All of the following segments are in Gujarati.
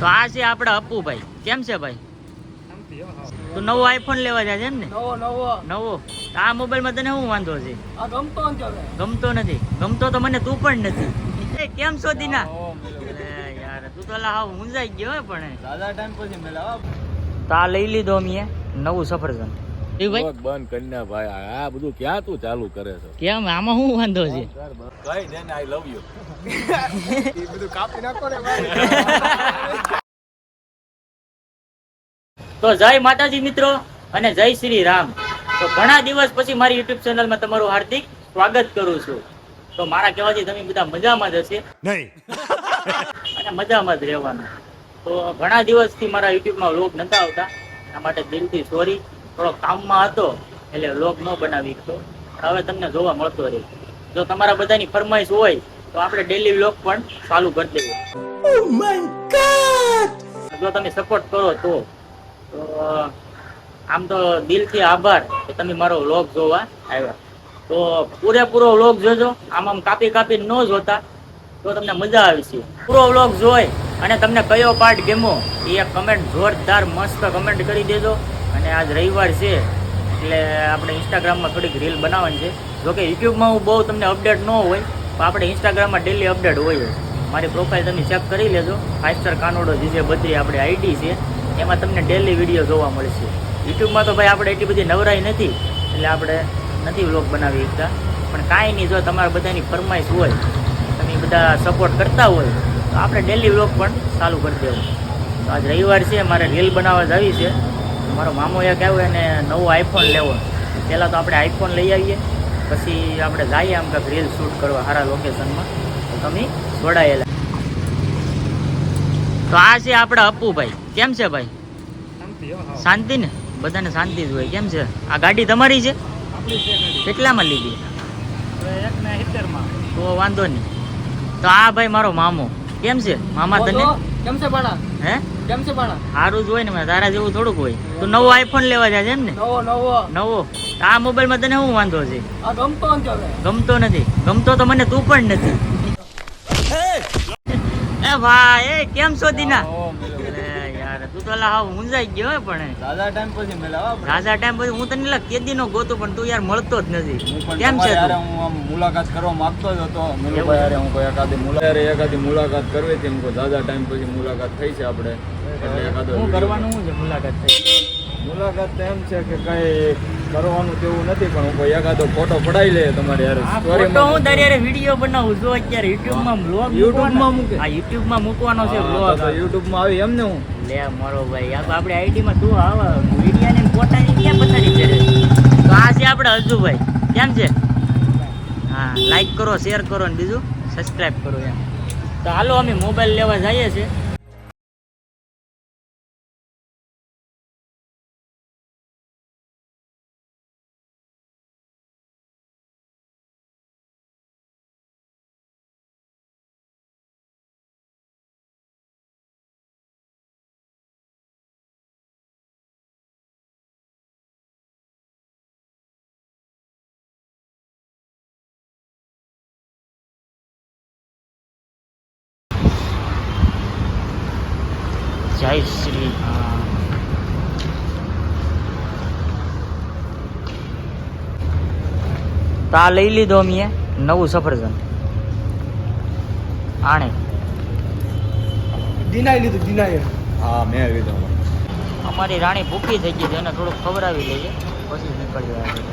તો આ છે આપડા અપ્પુભાઈ. કેમ છે ભાઈ? તો નવો આઈફોન લેવા જાય છે એમ ને? નવો. આ મોબાઈલ માં તને શું વાંધો છે? ગમતો નથી. ગમતો તો મને તું પણ નથી. એ કેમ છો દીના? યાર તું તો હાવ મુંજાઈ ગયો હે પણ. દાદા ટાઈમ પછી મેલા. તો આ લઈ લીધો અમે નવું સફરજન. બંધ કરીને ભાઈ આ બધું ક્યાં તું ચાલુ કરે છે? કેમ આમાં શું વાંધો છે? કઈ દે ને આઈ લવ યુ. એ બધું કાપી નાખો ને ભાઈ. તો જય માતાજી મિત્રો અને જય શ્રી રામ. તો ઘણા દિવસ પછી મારી યુટ્યુબ ચેનલમાં તમારું હાર્દિક સ્વાગત કરું છું. તો મારા કહેવાથી તમે બધા મજામાં જ હશે નહીં અને મજામાં જ રહેવાનું. તો ઘણા દિવસથી મારા યુટ્યુબમાં વ્લોગ નતા આવતા, એના માટે દિલથી સોરી. થોડો કામમાં હતો એટલે વ્લોગ ન બનાવી શકતો. હવે તમને જોવા મળતો રહે. જો તમારા બધાની ફરમાઈશ હોય તો આપણે ડેલી વ્લોગ પણ ચાલુ કરી દઈએ. Oh my God! જો તમે સપોર્ટ કરો તો આમ તો દિલથી આભાર કે તમે મારો વ્લોગ જોવા આવ્યા. તો પૂરેપૂરો વ્લોગ જોજો. આમ કાપી કાપી ન જોતા તો તમને મજા આવશે. પૂરો વ્લોગ જોઈ અને તમને કયો પાર્ટ ગમ્યો એ કમેન્ટ જોરદાર મસ્ત કમેન્ટ કરી દેજો. અને આજ રવિવાર છે એટલે આપણે ઇન્સ્ટાગ્રામમાં થોડીક રીલ બનાવવાની છે. જોકે યુટ્યુબમાં હું બહુ તમને અપડેટ ન હોય તો આપણે ઇન્સ્ટાગ્રામમાં ડેલી અપડેટ હોય. મારી પ્રોફાઇલ તમે ચેક કરી લેજો. 5 સ્ટાર કાનોડો જીજે બદ્રી આપણી આઈડી છે, એમાં તમને ડેલી વિડીયો જોવા મળશે. યુટ્યુબમાં તો ભાઈ આપણે એટલી બધી નવરાઈ નથી એટલે આપણે નથી વ્લોગ બનાવી શકતા. પણ કાંઈ નહીં, જો તમારા બધાની ફરમાઈશ હોય, તમે બધા સપોર્ટ કરતા હોય તો આપણે ડેલી વ્લોગ પણ ચાલુ કરી દેવું. તો આજ રવિવાર છે, મારે રીલ બનાવવા જ આવી છે. મારો મામો એક આવ્યો એને નવો આઈફોન લેવો. પહેલાં તો આપણે આઈફોન લઈ આવીએ, પછી આપણે જઈએ આમ કાંઈક રીલ શૂટ કરવા સારા લોકેશનમાં. તો તમે જોડાયેલા. તો આ છે આપણા અપ્પુભાઈ. કેમ છે ભાઈ? શાંતિ ને? બધાને શાંતિ જ હોય. કેમ છે? આ ગાડી તમારી છે? કેટલામાં લીધી? તો વાંધો નહીં. તો આ ભાઈ મારો મામો. કેમ છે મામા તને? કેમ છે બાળા? હે કેમ છે બાળા? સારું જ હોય ને, તારા જેવું થોડુંક હોય. તો નવો આઈફોન લેવા જાય છે એમ ને? નવો. આ મોબાઈલ માં તને શું વાંધો છે? ગમતો નથી. ગમતો તો મને તું પણ નથી. એ ભાઈ કેમ છો દીના? યાર તું તો હાવ મુંજાઈ ગયો હે પણ. દાદા ટાઈમ પછી મેલા. રાજા ટાઈમ પછી હું તને કેદી નો ગોતું પણ તું યાર મળતો જ નથી. કેમ છે તું? હું આમ મુલાકાત કરવા માંગતો જ હતો. હું કોઈ એકાદી મુલાકાત કરવી હતી. હું દાદા ટાઈમ પછી મુલાકાત થઈ છે આપણે. એટલે એકાદો શું કરવાનું શું છે મુલાકાત થઈ? મુલાકાત તો એમ છે કે કઈ કરવાનું તેવું નથી, પણ હું કોઈ એકાદો ફોટો પડાવી લે તમારે યાર. ફોટો હું તારે વિડીયો બનાવું છું અત્યારે યુટ્યુબમાં વ્લોગ. યુટ્યુબમાં મૂકે? હા યુટ્યુબમાં મૂકવાનો છે વ્લોગ. યુટ્યુબમાં આવી એમ ને? હું લે મારો ભાઈ આ આપણી આઈડીમાં તું આવ વિડીયો ને ફોટાની ક્યાં પથારી કરે? તો આ છે આપણે અજુભાઈ. કેમ છે? હા લાઈક કરો, શેર કરો ને બીજું સબસ્ક્રાઇબ કરો એમ. તો હાલો અમે મોબાઈલ લેવા જઈએ છીએ. જય શ્રી રામ. તો આ લઈ લીધો અમે નવું સફરજન. આણે દિનાઈ લીધું દિનાઈ. હા મેં લીધો. અમારી રાણી ભૂખી થઈ ગઈ છે, એને થોડુંક ખવડાવી લઈએ પછી નીકળ્યા.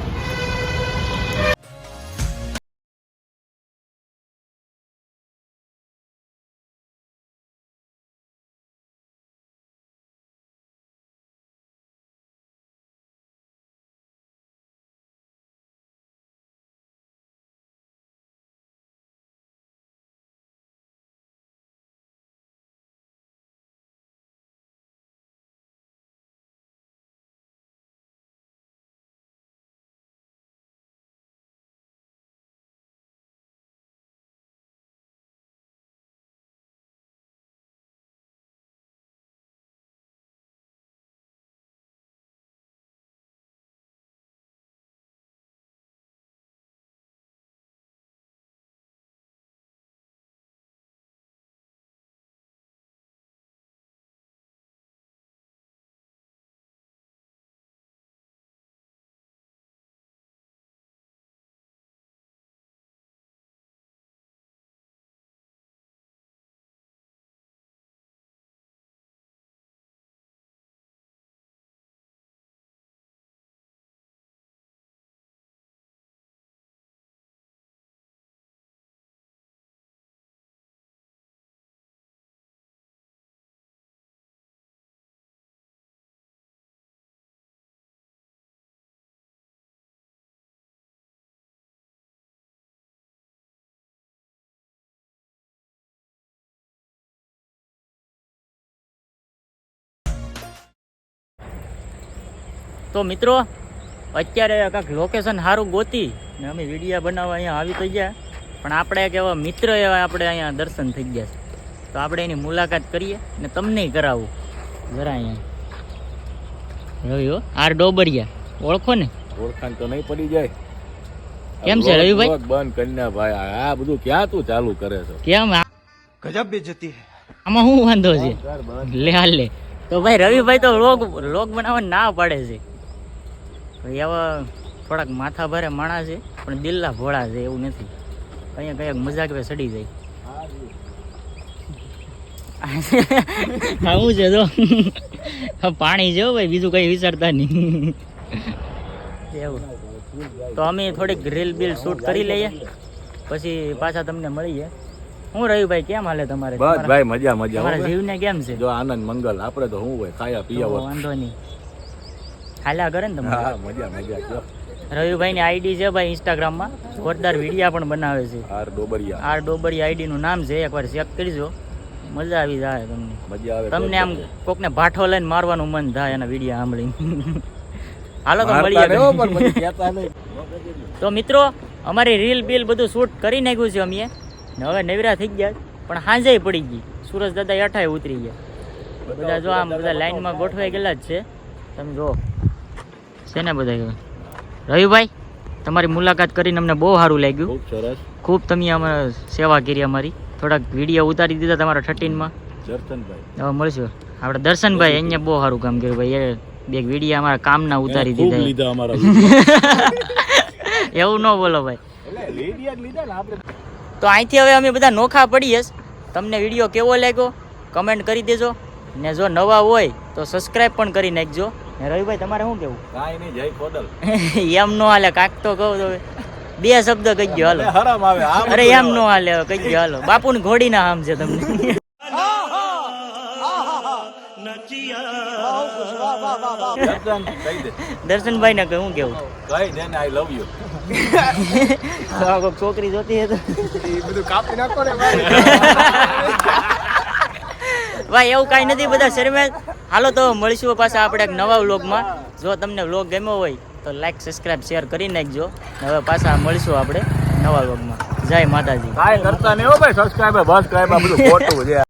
તો મિત્રો અત્યારે કાંઈક લોકેશન સારું ગોતી ને અમે વિડીયો બનાવવા અહીંયા આવી તો ગયા, પણ આપણે એક એવા મિત્ર એવા આપણે અહીંયા દર્શન થઈ ગયા છે, તો આપણે એની મુલાકાત કરીએ ને તમને કરાવું જરા અહીંયા રવિ હો આર ડોબરિયા ઓળખો ને? ઓળખાણ તો નહીં પડી જાય. કેમ છે રવિભાઈ? બંધ કરીને ભાઈ આ બધું ક્યાં તું ચાલુ કરે છે? કેમ ગજબ બેજતી હે. આમાં શું વાંધો છે? લે હાલ લે. તો ભાઈ રવિભાઈ તો વ્લોગ બનાવવા ના પાડે છે. ભાઈ આવા થોડાક માથા ભારે માણસ છે પણ દિલના ભોળા છે, એવું નથી. અહીંયા કયાક મજાક વે સડી જાય. આવું છે તો પાણી છે ભાઈ, બીજું કઈ વિચારતા નહીં. એવું તો અમે થોડીક રીલ બિલ શૂટ કરી લઈએ પછી પાછા તમને મળીએ. હું રવિભાઈ કેમ હાલે તમારે? બસ ભાઈ મજા મજા. તમારા જીવને કેમ છે? જો આનંદ મંગલ, આપણે તો શું હોય ખાયા તો પીયા વાંધો નહીં, હાલ્યા કરે ને તમારે. હા મજા મજા. કયો રવિભાઈ ની આઈડી છે ભાઈ ઇન્સ્ટાગ્રામમાં, જોરદાર વિડીયા પણ બનાવે છે. આર ડોબરિયા. આર ડોબરી આઈડી નું નામ છે, એકવાર ચેક કરજો, મજા આવી જાય તમને. મજા આવે. તમને આમ કોકને ભાઠો લઈને મારવાનું મન થાય એના વિડીયા સાંભળીને. હાલો તો મારતા નહીં હો, પણ મળીએ. પછી કહેતા નહીં. તો મિત્રો અમારી રીલ બિલ બધું શૂટ કરી નાખ્યું છે અમે, ને હવે નવરા થઈ ગયા, પણ સાંજે પડી ગઈ. સુરજ દાદા અઠાએ ઉતરી ગયા. બધા જો આમ બધા લાઈનમાં ગોઠવાઈ ગયેલા જ છે, તમે જો છે ને બધા. રવિભાઈ તમારી મુલાકાત કરીને અમને બહુ સારું લાગ્યું. ખૂબ સરસ. ખૂબ તમે અમારે સેવા કરી અમારી. થોડાક વિડીયો ઉતારી દીધા તમારા 13માં. દર્શનભાઈ હવે મળશું આપણે દર્શનભાઈ, અહીંયા બહુ સારું કામ કર્યું ભાઈ. એ બે વિડીયો અમારા કામના ઉતારી ખૂબ દીધા. લીધા અમારા. એવું ન બોલો ભાઈ. એટલે લીધા જ લીધા ને આપણે. તો અહીંથી હવે અમે બધા નોખા પડીએ. તમને વિડીયો કેવો લાગ્યો કમેન્ટ કરી દેજો, ને જો નવા હોય તો સબસ્ક્રાઇબ પણ કરી નાખજો. ને રવિભાઈ તમારે શું કેવું? કાંઈ નહીં, જય ખોડલ. એમ નો હાલે, કાંક તો કહું તો બે શબ્દ કહી ગયો હાલો. હરામ આવે. આ અરે એમ નો હાલે, કહી ગયો હાલો. બાપુની ઘોડીના આમ છે તમને. દર્શન કહી દે. દર્શનભાઈ ને શું કેવું? કહી દે ને આઈ લવ યુ. કોઈક છોકરી જોતી હે તો એ બધું કાપી નાખો ને ભાઈ. ભાઈ એવું કાંઈ નથી, બધા શરમે. હાલો તો મળીશું પાછા આપણે એક નવા વ્લોગમાં. જો તમને વ્લોગ ગમ્યો હોય તો લાઈક સબસ્ક્રાઇબ શેર કરી નાખજો. હવે પાછા મળીશું આપણે નવા વ્લોગમાં. જય માતાજી. કાંઈ કરતા નહીં હો ભાઈ. સબસ્ક્રાઈબર બસ બધું ખોટું છે.